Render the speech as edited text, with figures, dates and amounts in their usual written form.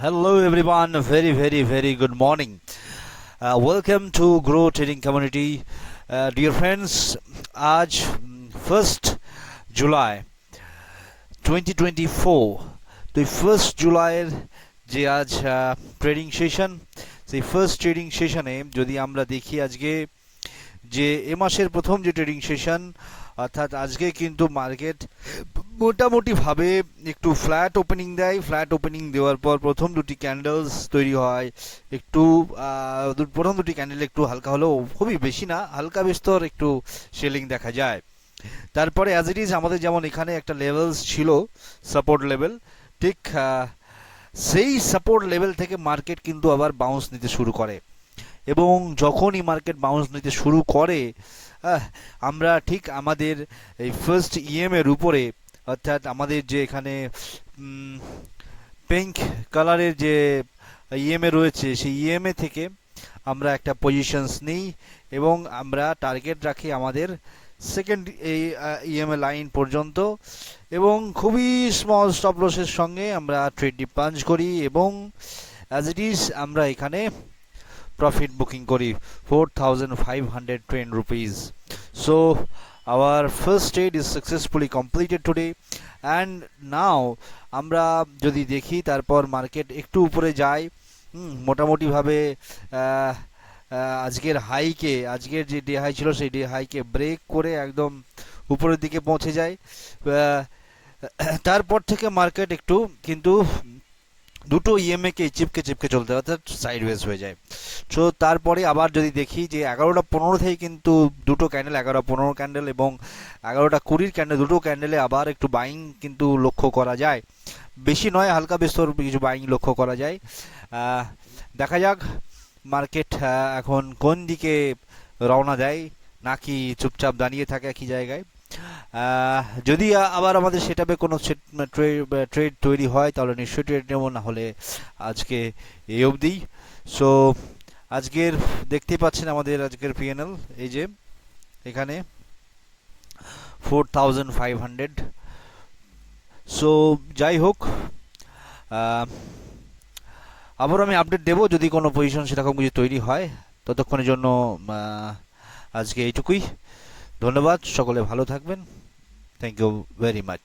Hello everyone, very good morning. Welcome to Grow Trading Community. Dear friends, आज 1st July 2024 তো এই 1st জুলাইয়ের যে আজ ট্রেডিং সেশন, সেই ফার্স্ট ট্রেডিং সেশনে যদি আমরা দেখি আজকে যে এ মাসের প্রথম যে ট্রেডিং সেশন, অর্থাৎ আজকে কিন্তু মার্কেট মোটামুটিভাবে একটু ফ্ল্যাট ওপেনিং দেয়। ফ্ল্যাট ওপেনিং দেওয়ার পর প্রথম দুটি ক্যান্ডেলস তৈরি হয়, একটু প্রথম দুটি ক্যান্ডেল একটু হালকা হলেও খুবই বেশি না, হালকা বিস্তর একটু সেলিং দেখা যায়। তারপরে অ্যাজ ইট ইজ আমাদের যেমন এখানে একটা লেভেলস ছিল, সাপোর্ট লেভেল, ঠিক সেই সাপোর্ট লেভেল থেকে মার্কেট কিন্তু আবার বাউন্স নিতে শুরু করে। এবং যখনই মার্কেট বাউন্স নিতে শুরু করে, আমরা ঠিক আমাদের এই ফার্স্ট এর উপরে, অর্থাৎ আমাদের যে এখানে পিঙ্ক কালারের যে ইএমএ রয়েছে, সেই ইএমএ থেকে আমরা একটা পজিশনস নিই এবং আমরা টার্গেট রাখি আমাদের সেকেন্ড এই ইএমএ লাইন পর্যন্ত, এবং খুবই স্মল স্টপ লসের সঙ্গে আমরা ট্রেডটি পাঞ্চ করি এবং অ্যাজ ইট ইজ আমরা এখানে profit booking kori 4,510 rupees. So our first trade is successfully completed today, and now আমরা যদি দেখি তারপর মার্কেট একটু উপরে যায়, মোটামুটি ভাবে আজকের হাইকে, আজকের যে ডে হাই ছিল সেই ডে হাইকে ব্রেক করে একদম উপরের দিকে পৌঁছে যায়। তারপর থেকে মার্কেট একটু কিন্তু দুটো ইএমএ কে চিপকে চলতে, অর্থাৎ সাইডওয়েজ হয়ে যায়। সো তারপরে আবার যদি দেখি যে 11:15 থেকে কিন্তু দুটো ক্যান্ডেল, 11:15 ক্যান্ডেল এবং 11:20 ক্যান্ডেল, দুটো ক্যান্ডেলে আবার একটু বাইং কিন্তু লক্ষ্য করা যায়, বেশি নয়, হালকা বিস্তর কিছু বাইং লক্ষ্য করা যায়। দেখা যাক মার্কেট এখন কোন দিকে রওনা দেয়, নাকি চুপচাপ দাঁড়িয়ে থাকে একই জায়গায়। যদি আবার আমাদের সেটাপে কোনো ট্রেড তৈরি হয় তাহলে নিশ্চয়ই ট্রেড নেব, না হলে আজকে এই অবধি। সো আজকের দেখতেই পাচ্ছেন আমাদের আজকের পিএনএল, এই যে এখানে 4,500। সো যাই হোক, আবার আমি আপডেট দেবো যদি কোনো পজিশন সেরকম কিছু তৈরি হয়। ততক্ষণের জন্য আজকে এইটুকুই। ধন্যবাদ, সকলে ভালো থাকবেন। Thank you very much.